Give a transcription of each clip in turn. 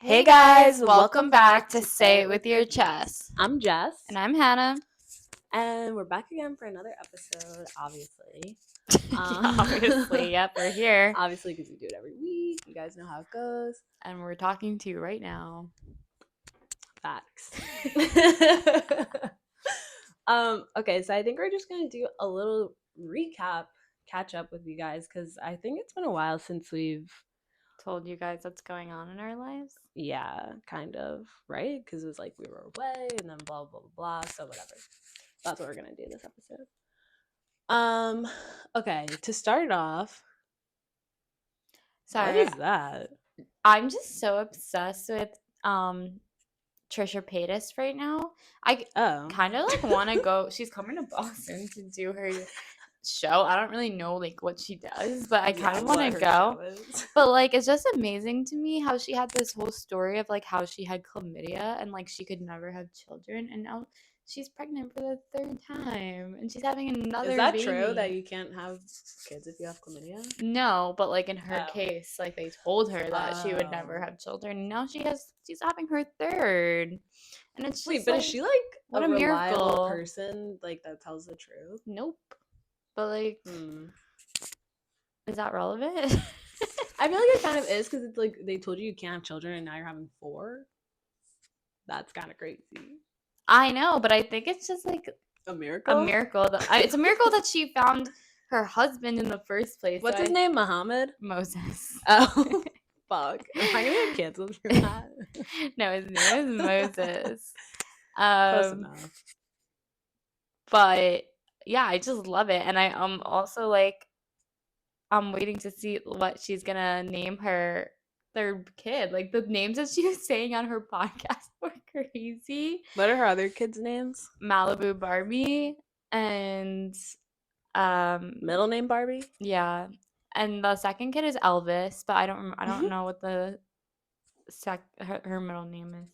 Hey guys, welcome back to Say It With Your Chest. I'm Jess. And I'm Hannah. And we're back again for another episode, obviously. Obviously, yep, we're here. Obviously, because we do it every week. You guys know how it goes. And we're talking to you right now. Facts. Okay, so I think we're just going to do a little recap, catch up with you guys, because I think it's been a while since we've told you guys what's going on in our lives. Yeah, kind of, right? Because it was like we were away and then blah, blah, blah, so whatever. That's what we're going to do this episode. Okay, to start off. Sorry. What is that? I'm just so obsessed with Trisha Paytas right now. I kind of like want to go. She's coming to Boston to do her show. I don't really know like what she does, but I kind of want to go. But like it's just amazing to me how she had this whole story of like how she had chlamydia and like she could never have children, and now she's pregnant for the third time and she's having another. Is that baby. true that you can't have kids if you have chlamydia? No, but like in her case, like they told her that she would never have children. And now she's having her third. And it's just but is she like what a reliable miracle person like that tells the truth? Nope. But like is that relevant? I feel like it kind of is because it's like they told you can't have children and now you're having 4. That's kind of crazy. I know, but I think it's just like a miracle. It's a miracle that she found her husband in the first place. What's his name? Muhammad? Moses. Oh, fuck. Am I gonna get canceled for that? No, his name is Moses. Close enough. But yeah, I just love it, and I also like I'm waiting to see what she's gonna name her third kid. Like the names that she was saying on her podcast were crazy. What are her other kids' names? Malibu Barbie and middle name Barbie. Yeah, and the second kid is Elvis, but I don't know what the her middle name is.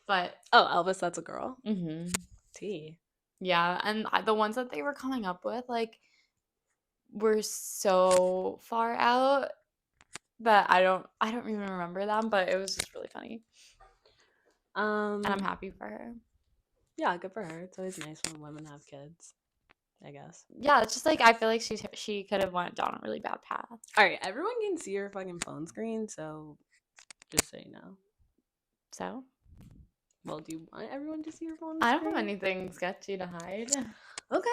But Elvis, that's a girl. Mm-hmm. T. Yeah, and the ones that they were coming up with like were so far out that I don't even remember them, but it was just really funny. And I'm happy for her. Yeah, good for her. It's always nice when women have kids, I guess. Yeah, it's just like I feel like she could have went down a really bad path. All right, everyone can see your fucking phone screen, so just so you know. So? Well, do you want everyone to see your phone screen? I don't have anything sketchy to hide. Okay.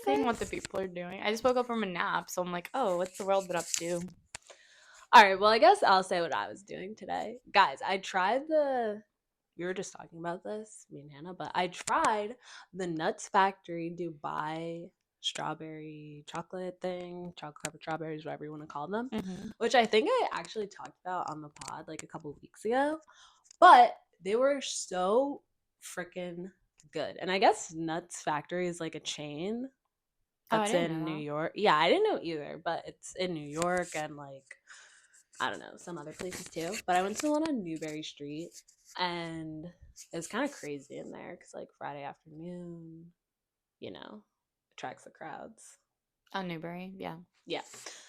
Seeing what the people are doing. I just woke up from a nap, so I'm like, oh, what's the world been up to? All right, well, I guess I'll say what I was doing today. Guys, I tried we were just talking about this, me and Hannah, but I tried the Nuts Factory Dubai strawberry chocolate thing, chocolate covered strawberries, whatever you want to call them, which I think I actually talked about on the pod like a couple of weeks ago, but they were so freaking good. And I guess Nuts Factory is like a chain that's in New York. Yeah, I didn't know either, but it's in New York and like I don't know, some other places too. But I went to the one on Newberry Street and it was kind of crazy in there because like Friday afternoon, attracts the crowds. On Newberry, yeah.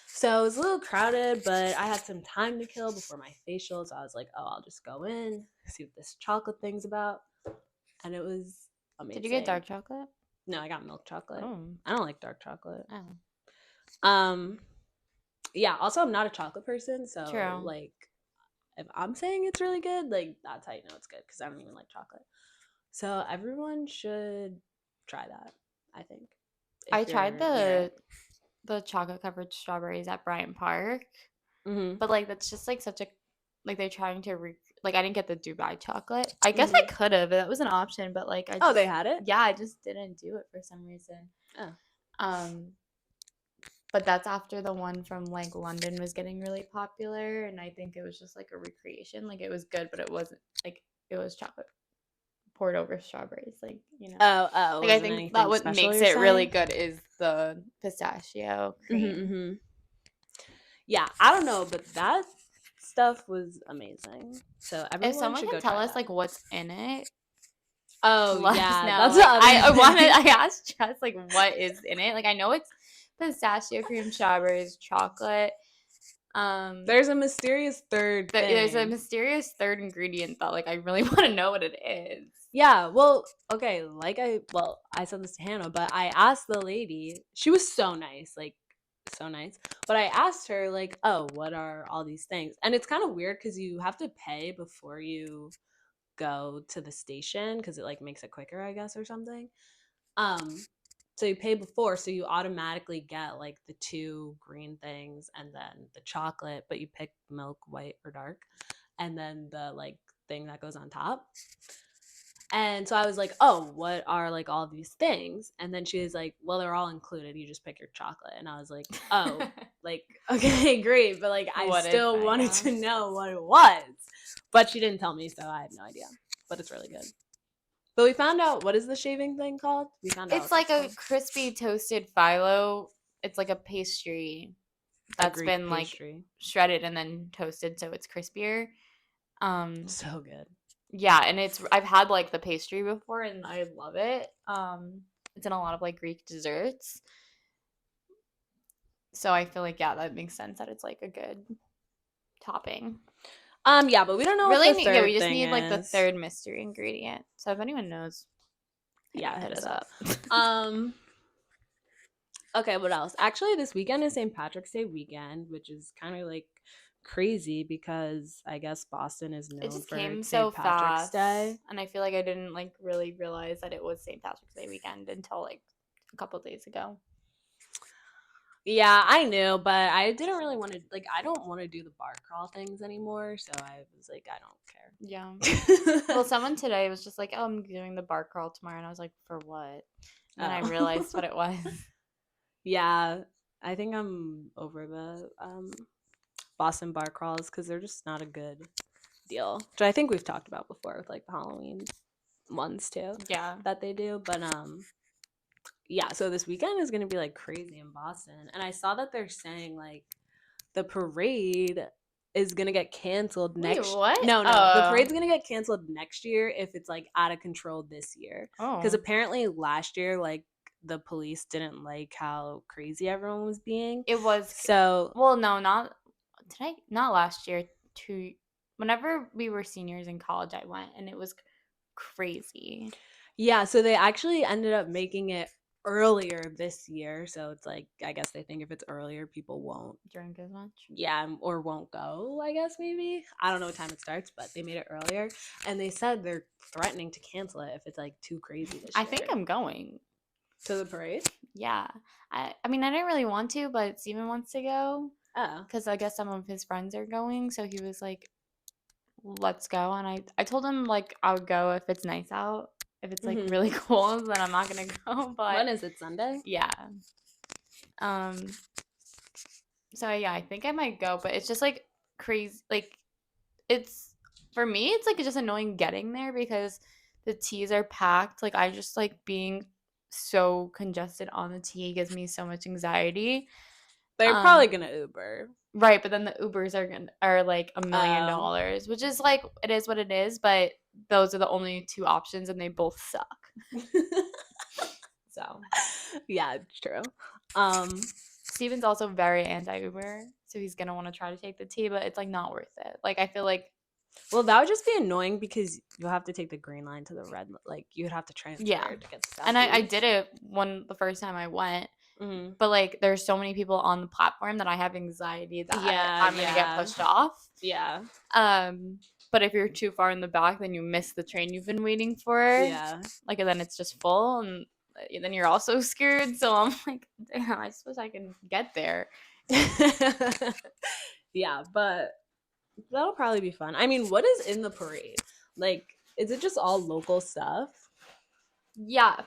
So it was a little crowded, but I had some time to kill before my facial, so I was like, I'll just go in, see what this chocolate thing's about. And it was amazing. Did you get dark chocolate? No, I got milk chocolate. Oh. I don't like dark chocolate. Oh. Yeah, also I'm not a chocolate person, so True. Like if I'm saying it's really good, like that's how you know it's good because I don't even like chocolate. So everyone should try that, I think. I tried the chocolate covered strawberries at Bryant Park, but like that's just like such a like they're trying to I didn't get the Dubai chocolate. I guess I could have. That was an option, but like they had it? Yeah, I just didn't do it for some reason. But that's after the one from like London was getting really popular, and I think it was just like a recreation. Like it was good, but it wasn't like it was chocolate poured over strawberries, like Like I think that what makes it really good is the pistachio cream. Yeah, I don't know, but that stuff was amazing. So everyone if someone can tell us like what's in it, that's what I asked Jess like what is in it. Like I know it's pistachio cream, strawberries, chocolate, There's a mysterious third thing. There's a mysterious third ingredient that, like, I really want to know what it is. Yeah, well, okay, I said this to Hannah, but I asked the lady. She was so nice, like, so nice. But I asked her, like, oh, what are all these things? And it's kind of weird because you have to pay before you go to the station because it, like, makes it quicker, I guess, or something. So you pay before, so you automatically get, like, the 2 green things and then the chocolate, but you pick milk, white or dark, and then the, like, thing that goes on top. And so I was like, oh, what are, like, all these things? And then she was like, well, they're all included. You just pick your chocolate. And I was like, oh, like, okay, great. But, like, I still wanted to know what it was. But she didn't tell me, so I have no idea. But it's really good. But we found out, what is the shaving thing called? We found out. It's like a crispy toasted phyllo. It's like a pastry that's been pastry. Like shredded and then toasted so it's crispier. So good. Yeah, and I've had, like, the pastry before and I love it. It's in a lot of, like, Greek desserts. So I feel like, yeah, that makes sense that it's, like, a good topping. Yeah, but we don't know really what the third we just thing need is. Like the third mystery ingredient. So if anyone knows, yeah, hit us up. Okay, what else? Actually, this weekend is St. Patrick's Day weekend, which is kind of, like, crazy because I guess Boston is known for St. Patrick's Day. And I feel like I didn't, like, really realize that it was St. Patrick's Day weekend until, like, a couple days ago. Yeah, I knew, but I didn't really want to, like, I don't want to do the bar crawl things anymore, so I was like, I don't care. Yeah. Well, someone today was just like, oh, I'm doing the bar crawl tomorrow, and I was like, for what? And then I realized what it was. Yeah, I think I'm over the Boston bar crawls because they're just not a good deal, which I think we've talked about before with, like, the Halloween ones too. Yeah. That they do, but yeah, so this weekend is going to be, like, crazy in Boston. And I saw that they're saying, like, the parade is going to get canceled next year. What? No, the parade's going to get canceled next year if it's, like, out of control this year. Because apparently last year, like, the police didn't like how crazy everyone was being. It was. So. Well, no, not last year. Whenever we were seniors in college, I went, and it was crazy. Yeah, so they actually ended up making it earlier this year, so it's like, I guess they think if it's earlier, people won't drink as much. Yeah, or won't go, I guess, maybe. I don't know what time it starts, but they made it earlier, and they said they're threatening to cancel it if it's, like, too crazy this year. I think I'm going to the parade. Yeah, I mean, I didn't really want to, but Steven wants to go. Oh, because I guess some of his friends are going, so he was like, let's go. And I told him, like, I would go if it's nice out. If it's, like, really cold, then I'm not gonna go. But when is it? Sunday? Yeah. So yeah, I think I might go, but it's just, like, crazy. Like, it's, for me, it's, like, just annoying getting there because the T's are packed. Like, I just, like, being so congested on the T gives me so much anxiety. They're probably gonna Uber. Right, but then the Ubers are like $1 million, which is, like, it is what it is, but those are the only 2 options and they both suck. So, yeah, it's true. Steven's also very anti-Uber, so he's going to want to try to take the T, but it's, like, not worth it. Like, I feel like, well, that would just be annoying because you'll have to take the green line to the red, like, you'd have to transfer to get stuff. And I did it the first time I went. Mm-hmm. But, like, there's so many people on the platform that I have anxiety that I'm going to get pushed off. Yeah. But if you're too far in the back, then you miss the train you've been waiting for. Yeah. Like, and then it's just full, and then you're also scared. So I'm like, damn, I suppose I can get there. Yeah, but that'll probably be fun. I mean, what is in the parade? Like, is it just all local stuff? Yeah.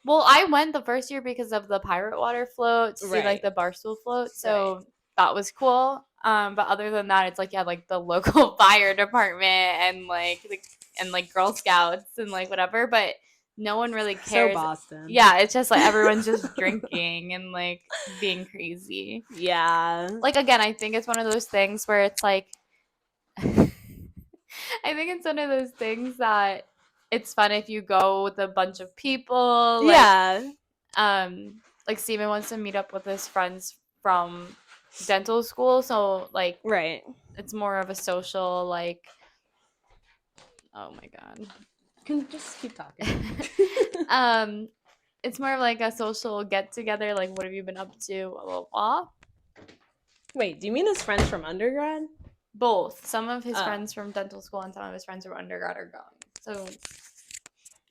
Well, I went the first year because of the pirate water float to see, like, the barstool float. So that was cool. But other than that, it's like, yeah, like, the local fire department and, like, Girl Scouts and, like, whatever. But no one really cares. So Boston. Yeah, it's just, like, everyone's just drinking and, like, being crazy. Yeah. Like, again, I think it's one of those things where it's, like, I think it's one of those things that it's fun if you go with a bunch of people. Like, yeah. Like, Steven wants to meet up with his friends from dental school, so like right. it's more of a social like. Oh my god. Can you just keep talking? It's more of like a social get together. Like, what have you been up to? Blah blah blah. Wait, do you mean his friends from undergrad? Both. Some of his friends from dental school and some of his friends from undergrad are going. So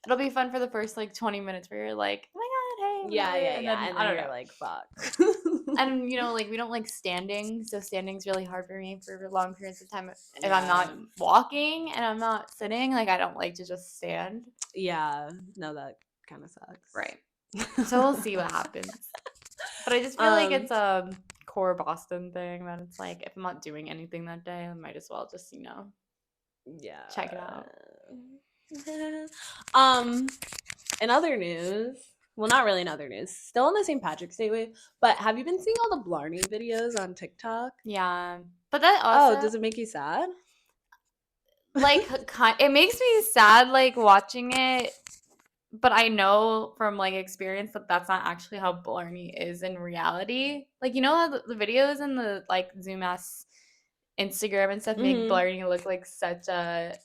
it'll be fun for the first like 20 minutes where you're like, oh my god, hey, Yeah, whatever. yeah, And yeah. then And I then don't you're know. like, fuck. And you know, like we don't like standing, so standing's really hard for me for long periods of time. If Yeah. I'm not walking and I'm not sitting, like I don't like to just stand. Yeah, no, that kind of sucks. Right. So we'll see what happens. But I just feel like it's a core Boston thing that it's like if I'm not doing anything that day, I might as well just, you know, yeah, check it out. In other news, well, not really in other news, still on the St. Patrick's Day wave, but have you been seeing all the Blarney videos on TikTok? Yeah. But that also... Oh, does it make you sad? Like, it makes me sad, like, watching it, but I know from, like, experience that that's not actually how Blarney is in reality. Like, you know how the videos and the, like, Zoom-ass Instagram and stuff make Blarney look like such a...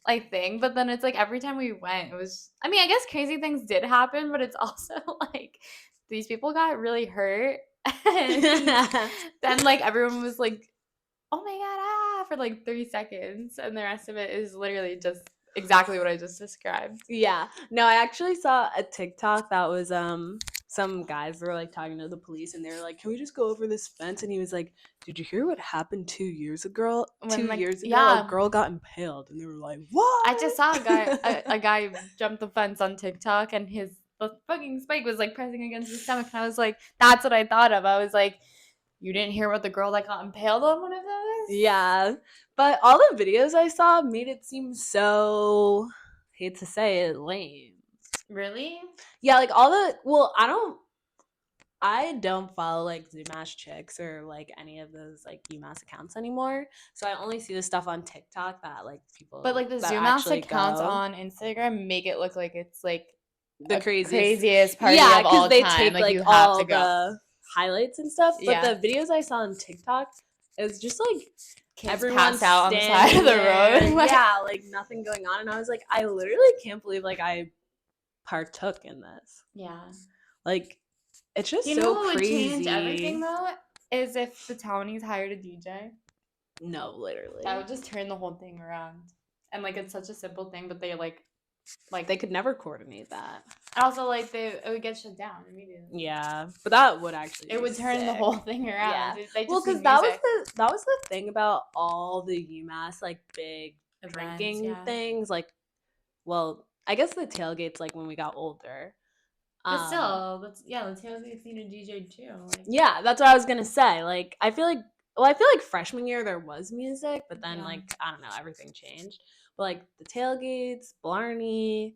like thing, but then it's like every time we went it was, I mean, I guess crazy things did happen, but it's also like these people got really hurt and then like everyone was like, oh my god, ah, for like 3 seconds, and the rest of it is literally just exactly what I just described. Yeah, no, I actually saw a TikTok that was some guys were like talking to the police and they were like, can we just go over this fence? And he was like, did you hear what happened 2 years ago? A girl got impaled. And they were like, what? I just saw a guy jump the fence on TikTok and the fucking spike was like pressing against his stomach, and I was like, that's what I thought of. I was like, you didn't hear what the girl that got impaled on one of those? Yeah, but all the videos I saw made it seem so, hate to say it, lame. Really? Yeah, like I don't follow like Zoomash chicks or like any of those like UMass accounts anymore. So I only see the stuff on TikTok that like people. But like the Zoomass accounts on Instagram make it look like it's like the craziest party of all time. They take like all the highlights and stuff. But the videos I saw on TikTok is just like kids pass out on the side of the road. Yeah, like nothing going on. And I was like, I literally can't believe like I partook in this. Yeah. Like, it's just you so know what crazy. Would change everything though is if the Townies hired a DJ. No, literally. That would just turn the whole thing around. And like it's such a simple thing, but they like they could never coordinate that. And also like it would get shut down immediately. Yeah, but that would actually it would turn the whole thing around. Yeah. Well, because that was the thing about all the UMass like big events, drinking things. Like, well, I guess the tailgates like when we got older. But still, the tailgates need a DJ too. Like. Yeah, that's what I was gonna say. Like, I feel like freshman year there was music, but then like I don't know, everything changed. But like the tailgates, Blarney,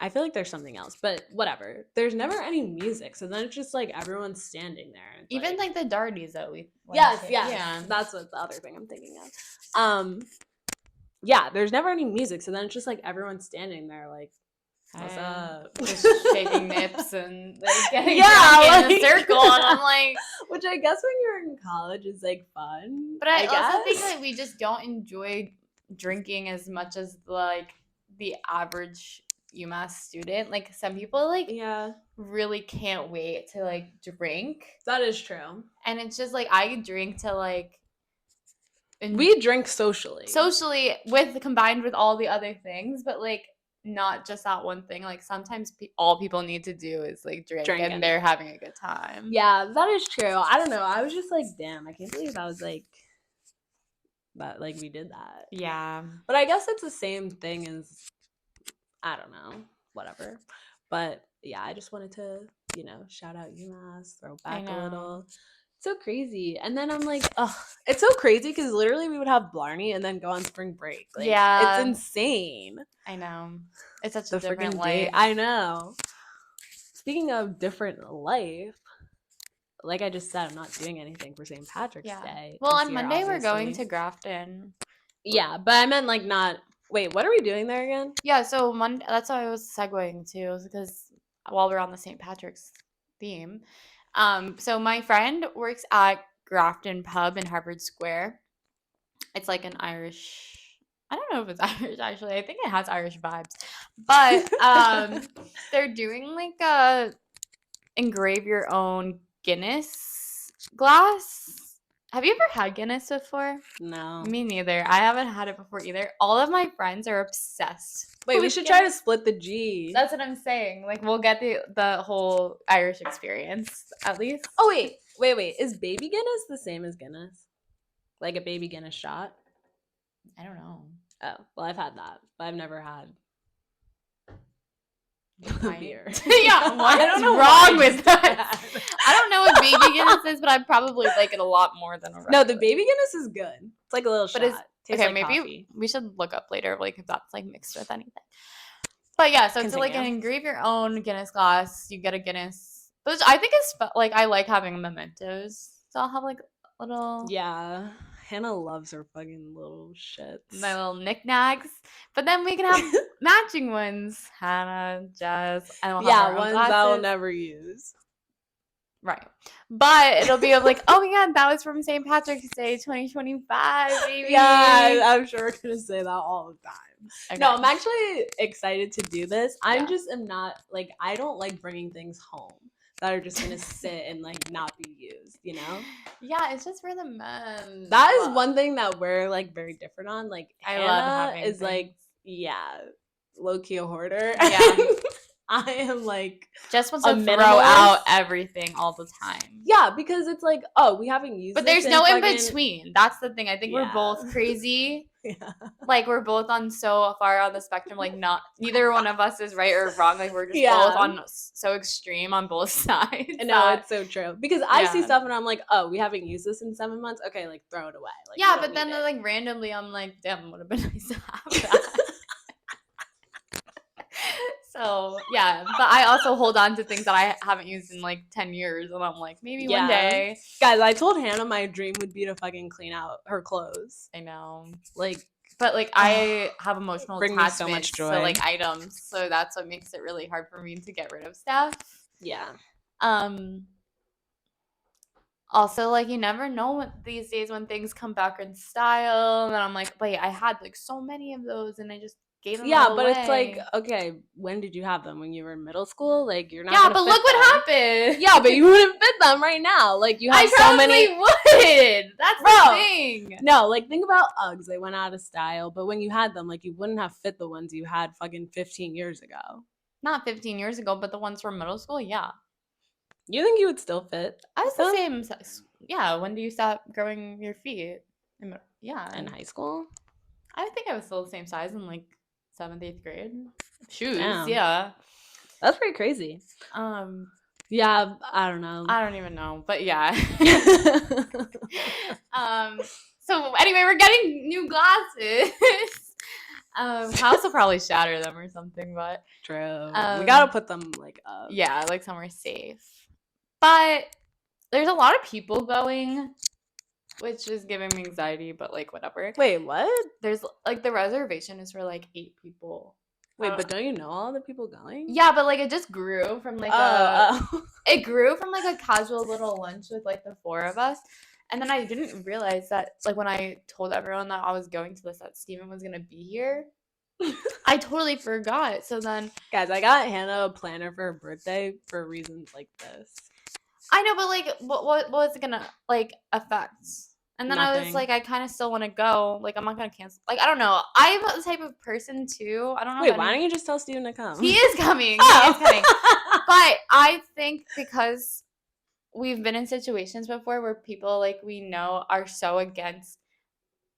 I feel like there's something else, but whatever. There's never any music, so then it's just like everyone's standing there. Even like the Darties that we yeah, that's what the other thing I'm thinking of. Yeah, there's never any music, so then it's just like everyone's standing there like. What's up? Just shaking nips and like getting drunk in a circle, and I'm like, which I guess when you're in college is like fun. But I also think that we just don't enjoy drinking as much as like the average UMass student. Like some people like really can't wait to like drink. That is true. And it's just like I drink to like. We drink socially combined with all the other things, but like. Not just that one thing. Like sometimes all people need to do is like drink and they're having a good time. Yeah, that is true. I don't know. I was just like, damn, I can't believe I was like that. Like we did that. Yeah, but I guess it's the same thing as I don't know, whatever. But yeah, I just wanted to shout out UMass, throw back a little. So crazy. And then I'm like, oh, it's so crazy because literally we would have Blarney and then go on spring break. Like, it's insane. I know. It's such a different life. I know. Speaking of different life, like I just said, I'm not doing anything for St. Patrick's Day. Well, on Monday we're going to Grafton. Yeah, but I meant like not. Wait, what are we doing there again? Yeah, so Monday. That's what I was segueing to because while we're on the St. Patrick's theme. So my friend works at Grafton Pub in Harvard Square. It's like an Irish. I don't know if it's Irish actually. I think it has Irish vibes. But they're doing like a engrave your own Guinness glass. Have you ever had Guinness before? No. Me neither. I haven't had it before either. All of my friends are obsessed. Wait, we should try to split the G. That's what I'm saying. Like, we'll get the whole Irish experience, at least. Oh, wait. Is baby Guinness the same as Guinness? Like a baby Guinness shot? I don't know. Oh, well, I've had that, but I've never had beer. Yeah, what is wrong with that? I don't know what baby Guinness is, but I probably like it a lot more than a regular. No, the baby Guinness is good. It's like a little shot. Okay, like maybe coffee. We should look up later, like if that's like mixed with anything. But yeah, so to like engrave your own Guinness glass, you get a Guinness. Which I think it's like I like having mementos, so I'll have like little. Yeah, Hannah loves her fucking little shits. My little knickknacks. But then we can have matching ones. Hannah, Jess, and we'll have our own ones glasses. I will never use. Right. But it'll be like, oh my god, that was from St. Patrick's Day 2025, baby. Yeah, I'm sure we're going to say that all the time. Okay. No, I'm actually excited to do this. I am not, like, I don't like bringing things home that are just going to sit and, like, not be used, you know? Yeah, it's just for the men. That is one thing that we're, like, very different on. Like, I Hannah love having is, things. like, low-key a hoarder. Yeah. I am like just wants to throw out everything all the time. Yeah, because it's like, oh, we haven't used but there's no in between. That's the thing. I think we're both crazy. Like we're both on so far on the spectrum. Like neither one of us is right or wrong. Like we're just both on so extreme on both sides. No, it's so true. Because I see stuff and I'm like, oh, we haven't used this in 7 months. Okay, like throw it away. Like, but then like randomly, I'm like, damn, would have been nice to have that. So, yeah, but I also hold on to things that I haven't used in, like, 10 years, and I'm like, maybe one day. Guys, I told Hannah my dream would be to fucking clean out her clothes. I know. Like, but, like, I have emotional attachments so much joy. to, like, items, so that's what makes it really hard for me to get rid of stuff. Yeah. Also, like, you never know these days when things come back in style, and I'm like, wait, I had, like, so many of those, and I just gave them all but away. It's like, okay, when did you have them? When you were in middle school? Like, you're not. Yeah, but look what happened. Yeah, but you wouldn't fit them right now. Like, you have so many. I would. That's the thing. No, like, think about Uggs. They went out of style, but when you had them, like, you wouldn't have fit the ones you had fucking 15 years ago. Not 15 years ago, but the ones from middle school, yeah. You think you would still fit? I was the same size. Yeah, when do you stop growing your feet? In high school? I think I was still the same size in, like, 7th, 8th grade. Shoes, Damn. yeah. That's pretty crazy. Yeah, I don't know. I don't even know, but yeah. So anyway, we're getting new glasses. I also probably shatter them or something, but true. We gotta put them like up. Yeah, like somewhere safe. But there's a lot of people going, which is giving me anxiety, but like whatever. Wait, what? There's like the reservation is for like 8 people. Wait, but don't you know all the people going? Yeah, but like it just grew from like it grew from like a casual little lunch with like the 4 of us. And then I didn't realize that like when I told everyone that I was going to this that Steven was gonna be here. I totally forgot. So then guys, I got Hannah a planner for her birthday for reasons like this. I know, but like what was it gonna like affect? And then I was like, I kind of still want to go. Like, I'm not going to cancel. Like, I don't know. I'm the type of person, too. I don't know. Wait, why don't you just tell Steven to come? He is coming. He is coming. But I think because we've been in situations before where people, like, we know are so against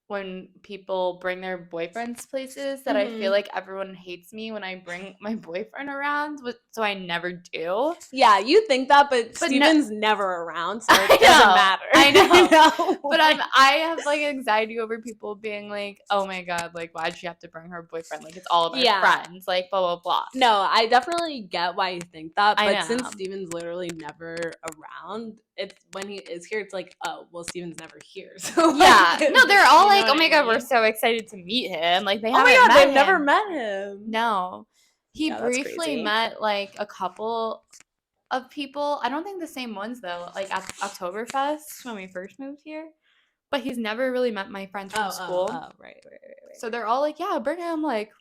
when people bring their boyfriends places that I feel like everyone hates me when I bring my boyfriend around, so I never do. Yeah, you think that, but Steven's never around, so it doesn't matter. I know. But I have like anxiety over people being like, oh my god, like why'd she have to bring her boyfriend? Like it's all of our friends, like blah blah blah. No, I definitely get why you think that, but since Steven's literally never around, it's when he is here, it's like, oh, well, Steven's never here. So yeah, no, they're all like, oh my god, we're so excited to meet him. Like they haven't met they've him. never met him. No, he briefly met like a couple of people. I don't think the same ones though. Like at Oktoberfest when we first moved here, but he's never really met my friends from school. Right. So they're all like, yeah, bring him, like,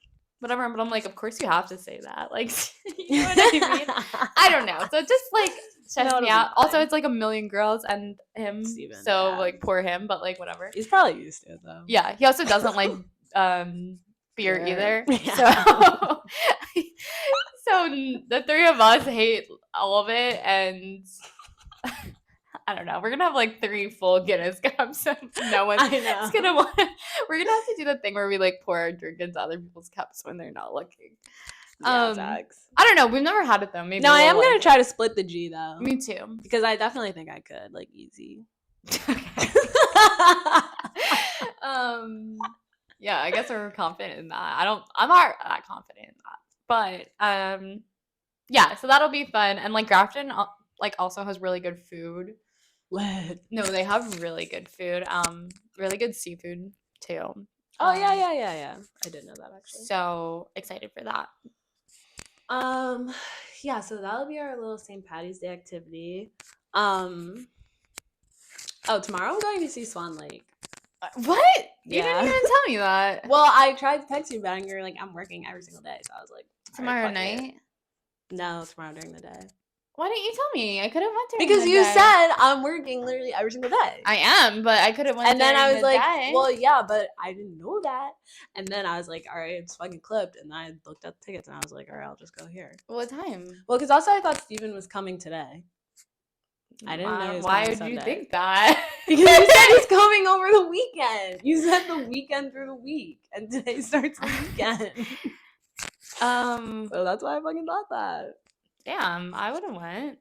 whatever. But I'm like, of course you have to say that. Like, you know what I mean? I don't know. So it just, like, stresses me out. Also, it's, like, a million girls and him. Steven, so, like, poor him, but, like, whatever. He's probably used to it, though. Yeah. He also doesn't like beer either. Yeah. So the three of us hate all of it. And I don't know. We're gonna have like 3 full Guinness cups. No one's gonna want. We're gonna have to do the thing where we like pour our drink into other people's cups when they're not looking. I don't know. We've never had it though. Maybe. No, I am gonna try to split the G though. Me too. Because I definitely think I could, like, easy. Yeah, I guess we're confident in that. I'm not that confident in that. But yeah, so that'll be fun. And like Grafton like also has really good food. No, they have really good food. Really good seafood too. Oh yeah. I did know that actually. So excited for that. Yeah, so that'll be our little St. Patty's Day activity. Tomorrow I'm going to see Swan Lake. What? You didn't even tell me that. Well, I tried to text you about it and you were like, I'm working every single day. So I was like, tomorrow night? No, tomorrow during the day. Why didn't you tell me? I could have went during because the you day. said I'm working literally every single day. I am, but I could have went. And then I was like, day. well, yeah, but I didn't know that. And then I was like, all right, it's fucking clipped. And I looked at the tickets and I was like, all right, I'll just go here. What time? Well, because also I thought Steven was coming today. I didn't know. Why would you think that? Because you said he's coming over the weekend. You said the weekend through the week, and today starts the weekend. So that's why I fucking thought that. Damn, I would have went.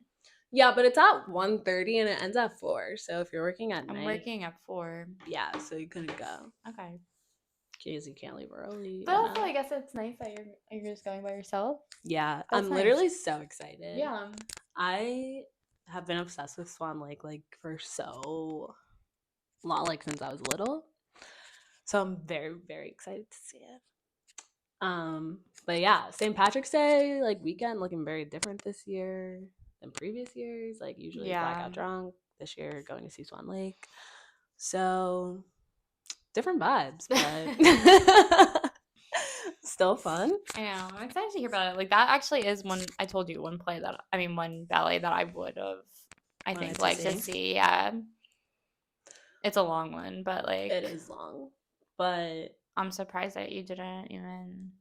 Yeah, but it's at 1:30 and it ends at 4. So if you're working at night, I'm working at 4. Yeah, so you couldn't go. Okay. Because you can't leave early. But also, I guess it's nice that you're just going by yourself. Yeah, I'm literally so excited. Yeah. I have been obsessed with Swan Lake like for so long, like since I was little. So I'm very, very excited to see it. But yeah, St. Patrick's Day like weekend looking very different this year than previous years. Like usually blackout drunk. This year going to see Swan Lake. So different vibes, but still fun. I know. I'm excited to hear about it. Like that actually is one ballet that I would have to see. Yeah. It's a long one, but like it is long. But I'm surprised that you didn't even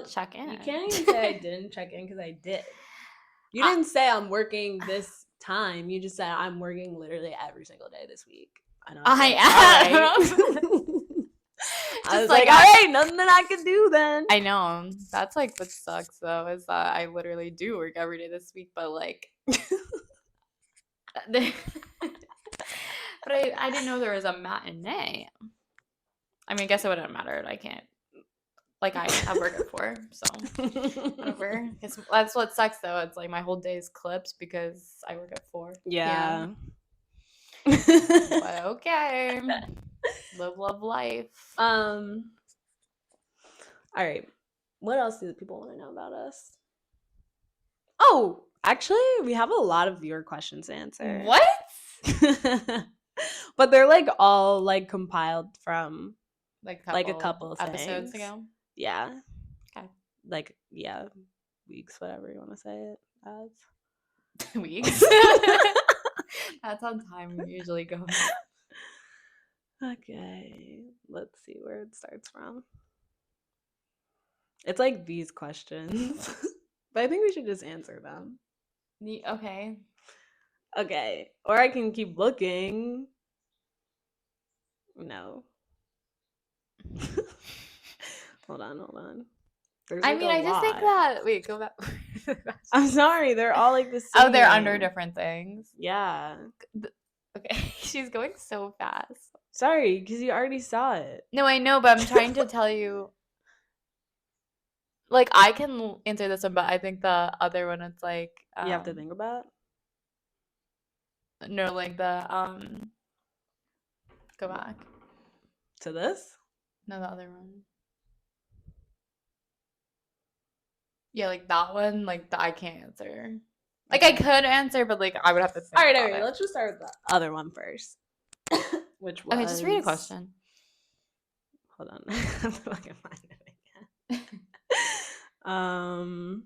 check in. You can't even say I didn't check in because I did. You didn't say I'm working this time. You just said I'm working literally every single day this week. I was like, all right, nothing that I can do then. I know. That's like what sucks though, is that I literally do work every day this week, but like but I didn't know there was a matinee. I mean, I guess it wouldn't matter. I can't. Like, I work at 4, so whatever. That's what sucks, though. It's like my whole day is clipped because I work at 4. Yeah. But okay. Live, love life. All right. What else do the people want to know about us? Oh, actually, we have a lot of viewer questions to answer. What? But they're like all like compiled from like a couple of episodes things. ago. Yeah. Okay. Like weeks, whatever you want to say it as. Weeks. That's how time usually goes. Okay, let's see where it starts from. It's like these questions, but I think we should just answer them. Okay. Okay, or I can keep looking. No. Hold on. I just think that. Wait, go back. I'm sorry, they're all like the same. Oh, they're under different things. Yeah. Okay, she's going so fast. Sorry, because you already saw it. No, I know, but I'm trying to tell you. Like, I can answer this one, but I think the other one, it's like you have to think about. No, like the Go back to this. No, the other one. Yeah, like that one, like I can't answer. Like, I could answer, but, like, I would have to think about it. Let's just start with the other one first. Which was... Okay, just read a question. Hold on. I have to fucking find it again.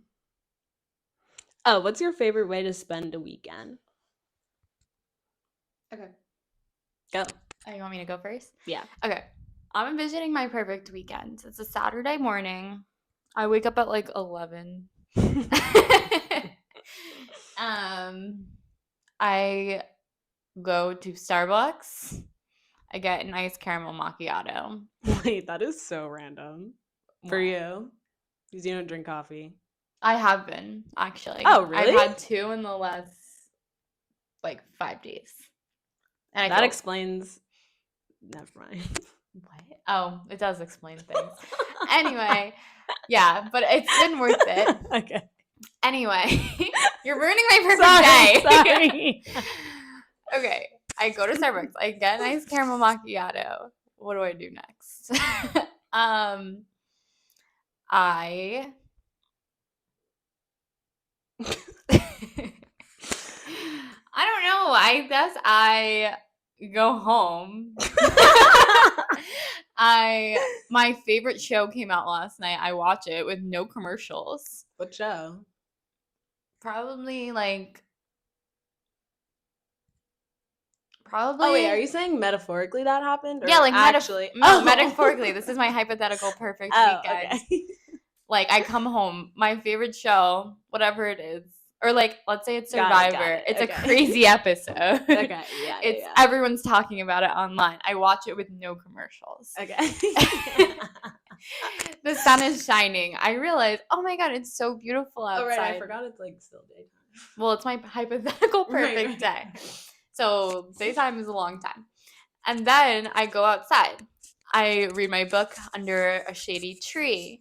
Oh, what's your favorite way to spend a weekend? Okay. Go. Oh, you want me to go first? Yeah. Okay. I'm envisioning my perfect weekend. It's a Saturday morning. I wake up at like 11. I go to Starbucks. I get an iced caramel macchiato. Wait, that is so random. For you? Because you don't drink coffee. I have been, actually. Oh, really? I've had 2 in the last, like, 5 days. And that explains... Never mind. What? Oh, it does explain things. Anyway, yeah, but it's been worth it. Okay. Anyway, you're ruining my perfect day. Sorry. Okay, I go to Starbucks. I get a nice caramel macchiato. What do I do next? I don't know. I guess I go home. My favorite show came out last night. I watch it with no commercials. What show? Probably like Oh wait, are you saying metaphorically that happened? Or yeah, like actually metaphorically. This is my hypothetical perfect weekend. Okay. Like I come home, my favorite show, whatever it is. Or like, let's say it's Survivor. Got it. It's okay. a crazy episode. Okay, yeah. It's everyone's talking about it online. I watch it with no commercials. Okay. The sun is shining. I realize, oh my god, it's so beautiful outside. Oh right, I forgot it's like still daytime. Well, it's my hypothetical perfect day. So daytime is a long time. And then I go outside. I read my book under a shady tree.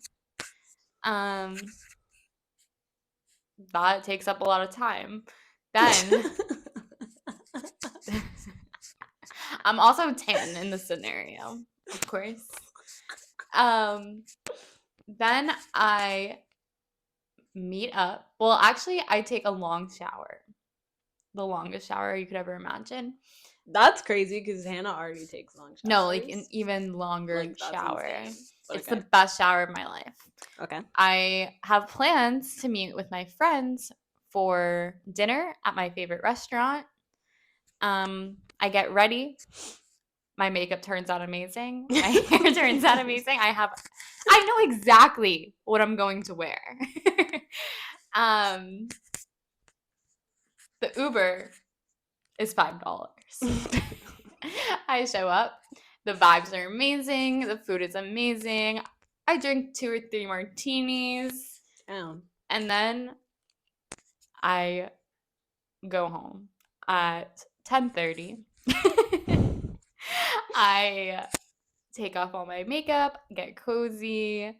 That takes up a lot of time. Then I'm also tan in the scenario, of course. Then I meet up. Well, actually, I take a long shower. The longest shower you could ever imagine. That's crazy because Hannah already takes long showers. No, like an even longer shower. It's Okay. the best shower of my life. Okay. I have plans to meet with my friends for dinner at my favorite restaurant. I get ready. My makeup turns out amazing. My hair turns out amazing. I know exactly what I'm going to wear. The Uber is $5. I show up. The vibes are amazing. The food is amazing. I drink 2 or 3 martinis. Damn. And then I go home at 10:30. I take off all my makeup, get cozy,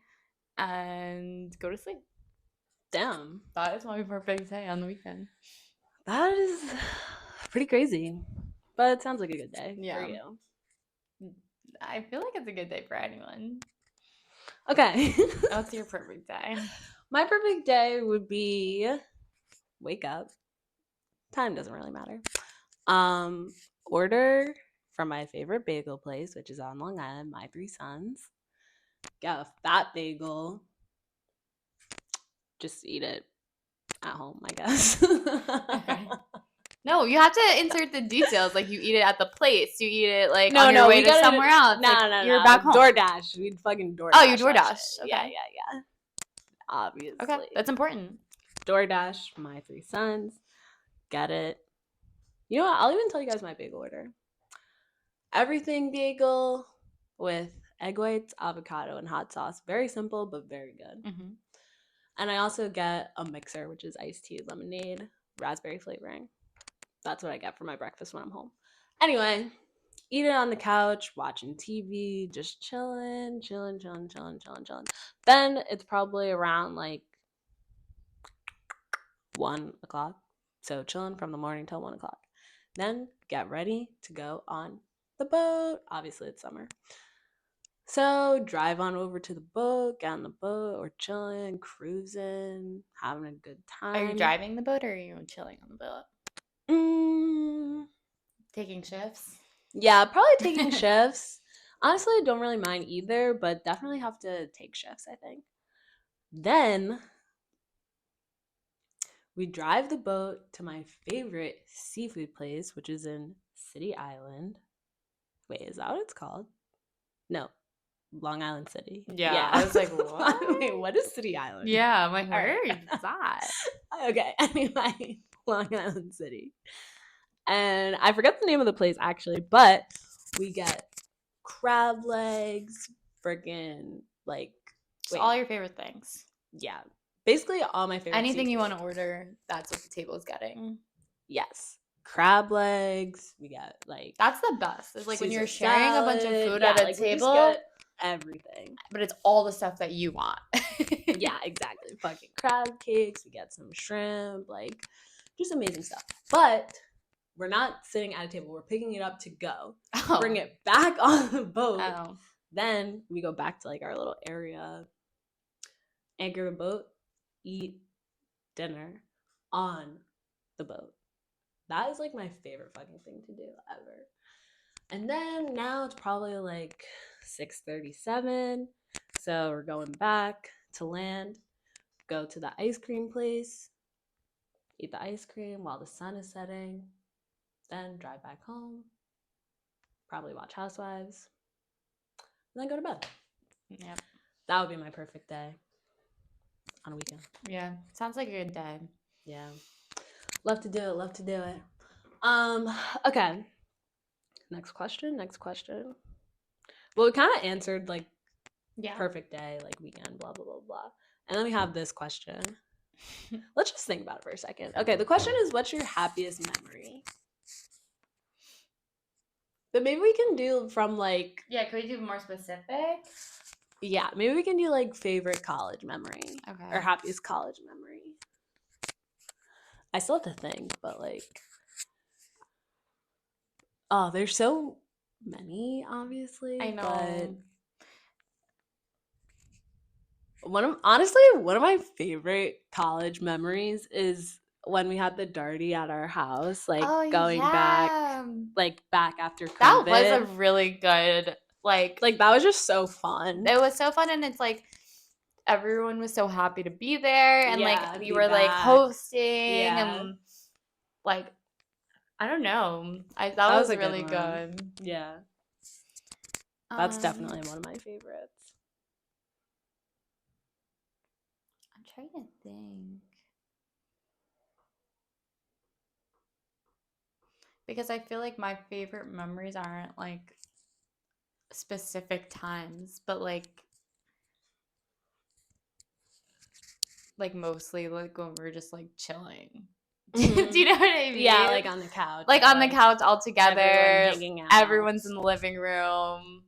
and go to sleep. Damn. That is my perfect day on the weekend. That is pretty crazy. But it sounds like a good day for you. I feel like it's a good day for anyone. Okay. What's your perfect day? My perfect day would be wake up. Time doesn't really matter. Order from my favorite bagel place, which is on Long Island, My Three Sons. Get a fat bagel. Just eat it at home, I guess. Okay. No, you have to insert the details. Like you eat it at the place. You eat it like on your way to somewhere else. No, you're back home. DoorDash. We'd fucking DoorDash. Oh, you DoorDash. Okay. Yeah. Obviously. Okay, that's important. DoorDash, My Three Sons. Get it. You know what? I'll even tell you guys my bagel order. Everything bagel with egg whites, avocado, and hot sauce. Very simple, but very good. Mm-hmm. And I also get a mixer, which is iced tea, lemonade, raspberry flavoring. That's what I get for my breakfast when I'm home. Anyway, eat it on the couch, watching TV, just chilling. Then it's probably around like 1 o'clock. So chilling from the morning till 1 o'clock. Then get ready to go on the boat. Obviously, it's summer. So drive on over to the boat, get on the boat, or chilling, cruising, having a good time. Are you driving the boat or are you chilling on the boat? Taking shifts? Yeah, probably taking shifts. Honestly, I don't really mind either, but definitely have to take shifts, I think. Then we drive the boat to my favorite seafood place, which is in City Island. Wait, is that what it's called? No, Long Island City. Yeah. I was like, what? Wait, what is City Island? Yeah, I'm like, where Right. is that? Okay, anyway, Long Island City. And I forget the name of the place actually, but we get crab legs, freaking like all your favorite things. Yeah. Basically all my favorite Anything seafood. you want to order, that's what the table is getting. Yes. Crab legs. We got like that's the best. It's like when you're Caesar sharing a bunch of food at a we just table, get everything. but it's all the stuff that you want. Yeah, exactly. Fucking crab cakes. We got some shrimp, like just amazing stuff. But we're not sitting at a table. We're picking it up to go. Bring it back on the boat. Then we go back to like our little area, anchor a boat, eat dinner on the boat. That is like my favorite fucking thing to do ever. And then now it's probably like 6:37. So we're going back to land, go to the ice cream place, eat the ice cream while the sun is setting, then drive back home, probably watch Housewives, and then go to bed. Yep. That would be my perfect day on a weekend. Yeah, sounds like a good day. Yeah. Love to do it. Okay. Next question. Well, we kind of answered like perfect day, like weekend, blah, blah, blah, blah. And then we have this question. Let's just think about it for a second. Okay, the question is, what's your happiest memory? But maybe we can do from like... Yeah, could we do more specific? Yeah, maybe we can do like favorite college memory. Okay. Or happiest college memory. I still have to think, but like... Oh, there's so many, obviously. I know. But one of my favorite college memories is when we had the darty at our house, like going back after COVID. That was a really good like that was just so fun. It was so fun, and it's like everyone was so happy to be there, and like we were like hosting and like I don't know. That was really good. Yeah. That's definitely one of my favorites. I'm trying to think. Because I feel like my favorite memories aren't like specific times, but like mostly like when we're just like chilling. Mm-hmm. Do you know what I mean? Yeah, like on the couch. Like on the couch all together. Hanging out. Everyone's in the living room.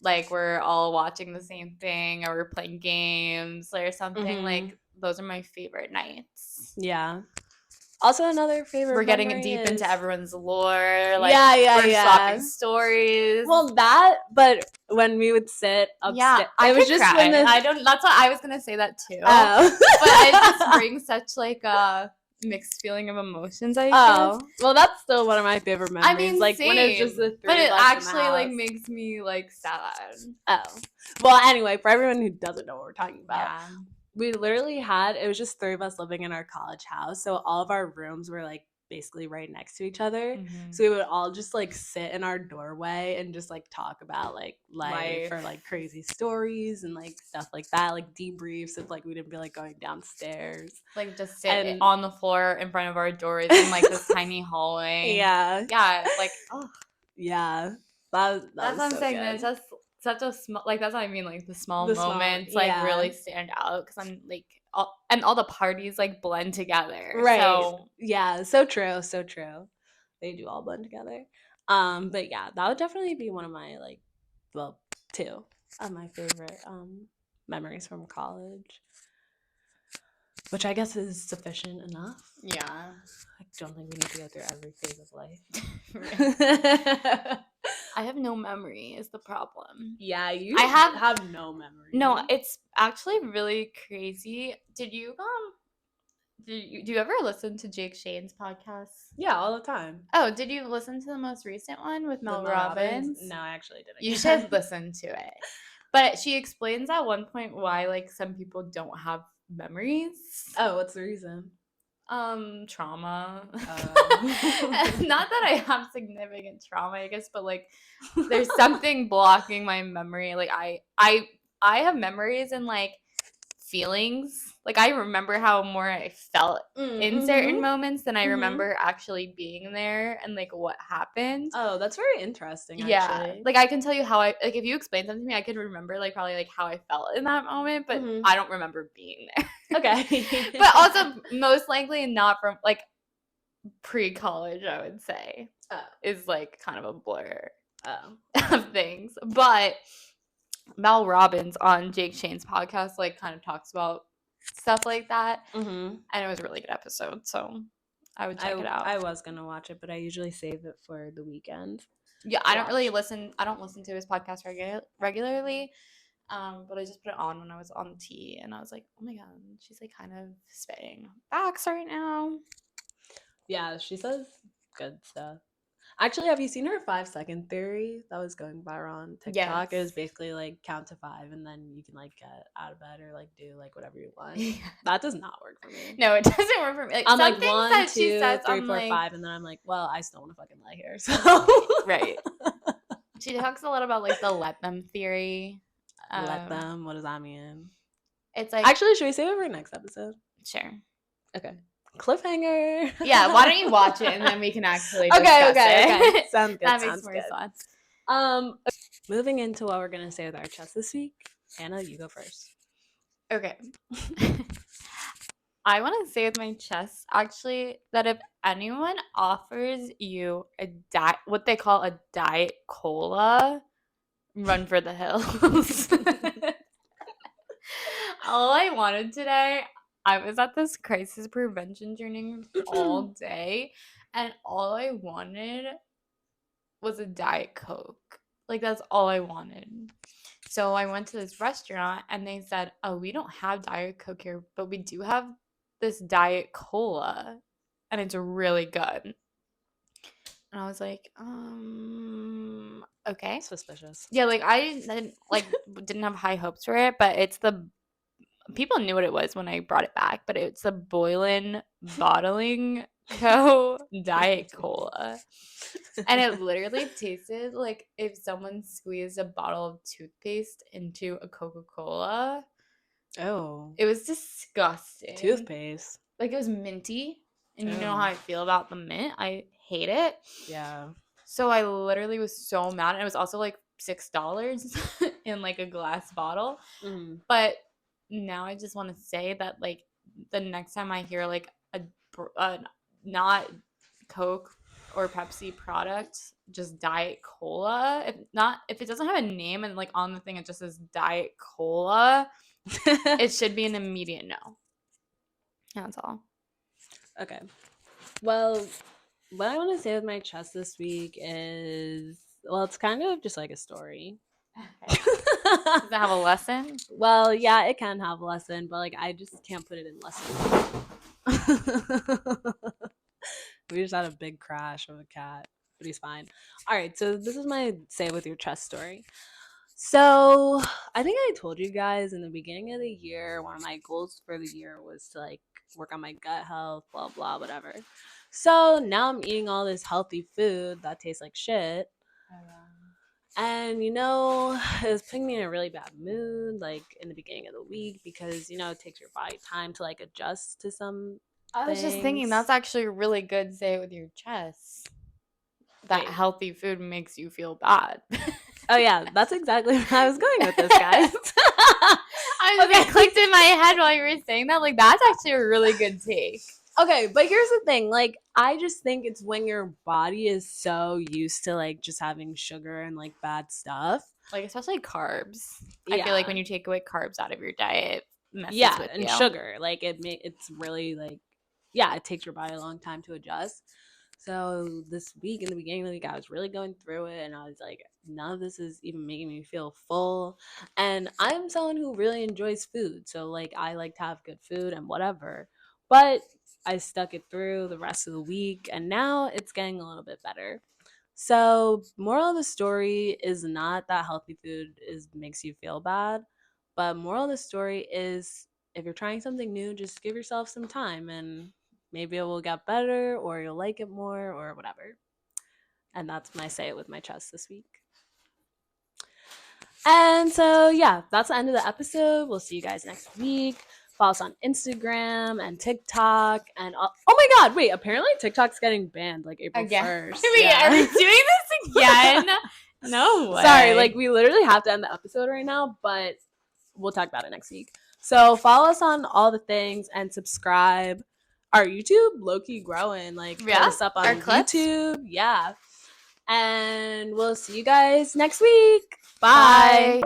Like we're all watching the same thing or we're playing games or something. Mm-hmm. Like those are my favorite nights. Yeah. Also, another favorite. We're getting deep into everyone's lore. Like, we're swapping stories. Well, but when we would sit upstairs, I was just cry. That's what I was gonna say that too. Oh. But it just brings such like a mixed feeling of emotions. I guess. Well, that's still one of my favorite memories. I mean, like same, when it's just the three but it of us actually like makes me like sad. Oh, well, anyway, for everyone who doesn't know what we're talking about. Yeah. We literally it was just three of us living in our college house. So all of our rooms were like basically right next to each other. Mm-hmm. So we would all just like sit in our doorway and just like talk about like life or like crazy stories and like stuff like that, like debriefs if like we didn't feel like going downstairs. Like just sit on the floor in front of our doors in like this tiny hallway. Yeah. Yeah. Like, oh. Yeah. That's what I'm saying. There's just such a small, like that's what I mean, like the small moments like really stand out because I'm like all the parties like blend together, right? So yeah, so true, they do all blend together. But yeah, that would definitely be one of my like, well, two of my favorite memories from college. Which I guess is sufficient enough. Yeah. I don't think we need to go through every phase of life. I have no memory is the problem. Yeah, I have no memory. No, it's actually really crazy. Do you ever listen to Jake Shane's podcast? Yeah, all the time. Oh, did you listen to the most recent one with Mel Robbins? No, I actually didn't. You should listen to it. But she explains at one point why like some people don't have memories. Oh, what's the reason? Trauma. Not that I have significant trauma, I guess, but like there's something blocking my memory. Like I have memories and like feelings. Like I remember how more I felt in certain moments than I remember actually being there and like what happened. Oh, that's very interesting, actually. Yeah. Like I can tell you how if you explain something to me, I could remember like probably like how I felt in that moment, but I don't remember being there. Okay. But also most likely not from like pre-college, I would say. Is like kind of a blur of things. But Mel Robbins on Jake Shane's podcast like kind of talks about stuff like that. And it was a really good episode, so I would check it out. I was gonna watch it, but I usually save it for the weekend. Yeah, I don't listen to his podcast regularly. But I just put it on when I was on the tea, and I was like, oh my god, she's like kind of spitting facts right now. Yeah, she says good stuff. Actually, have you seen her 5-second theory that was going viral on TikTok? Yes. It was basically like count to 5 and then you can like get out of bed or like do like whatever you want. Yeah. That does not work for me. No, it doesn't work for me. Like, I'm like 1, 2, 3, 4, 5, and then I'm like, well, I still want to fucking lie here. So right. She talks a lot about like the let them theory. Let them? What does that mean? It's like actually, should we save it for next episode? Sure. Okay. Cliffhanger. Yeah, why don't you watch it and then we can actually discuss it. Sounds good. That makes more sense. Moving into what we're gonna say with our chest this week. Hannah, you go first. Okay. I want to say with my chest actually that if anyone offers you a what they call a diet cola, run for the hills. All I wanted today, I was at this crisis prevention training all day, and all I wanted was a Diet Coke. Like, that's all I wanted. So I went to this restaurant, and they said, oh, we don't have Diet Coke here, but we do have this Diet Cola, and it's really good. And I was like, okay. Suspicious. Yeah, like, I didn't have high hopes for it, but it's people knew what it was when I brought it back, but it's a Boylan Bottling Co. Diet Cola. And it literally tasted like if someone squeezed a bottle of toothpaste into a Coca-Cola. Oh. It was disgusting. Toothpaste. Like, it was minty. And you know how I feel about the mint. I hate it. Yeah. So I literally was so mad. And it was also like $6 in like a glass bottle. Mm-hmm. But now I just want to say that like the next time I hear like a not Coke or Pepsi product, just Diet Cola. If it doesn't have a name and like on the thing it just says Diet Cola, it should be an immediate no. That's all. Okay. Well, what I want to say with my chest this week is, well, it's kind of just like a story. Okay. Does it have a lesson? Well, yeah, it can have a lesson, but like I just can't put it in lesson. We just had a big crash of a cat, but he's fine. All right, so this is my say with your chest story. So I think I told you guys in the beginning of the year, one of my goals for the year was to like work on my gut health, blah, blah, whatever. So now I'm eating all this healthy food that tastes like shit. And, you know, it was putting me in a really bad mood, like, in the beginning of the week because, you know, it takes your body time to, like, adjust to some I was just thinking that's actually a really good say with your chest. That healthy food makes you feel bad. Oh, yeah. That's exactly where I was going with this, guys. It clicked in my head while you were saying that. Like, that's actually a really good take. Okay, but here's the thing. Like, I just think it's when your body is so used to, like, just having sugar and, like, bad stuff. Like, especially carbs. Yeah. I feel like when you take away carbs out of your diet, messes with and you. Sugar. Like it's really like, it takes your body a long time to adjust. So this week, in the beginning of the week, I was really going through it, and I was like, none of this is even making me feel full. And I'm someone who really enjoys food, so like I like to have good food and whatever. But I stuck it through the rest of the week, and now it's getting a little bit better. So, moral of the story is not that healthy food makes you feel bad, but moral of the story is if you're trying something new, just give yourself some time and maybe it will get better or you'll like it more or whatever. And that's when I say it with my chest this week. And so, that's the end of the episode. We'll see you guys next week. Follow us on Instagram and TikTok. And oh my God, wait, apparently TikTok's getting banned like April 1st. Wait, are we doing this again? No way. Sorry, like we literally have to end the episode right now, but we'll talk about it next week. So follow us on all the things and subscribe. Our YouTube, low-key growing. Like, hit us up on YouTube. Yeah. And we'll see you guys next week. Bye.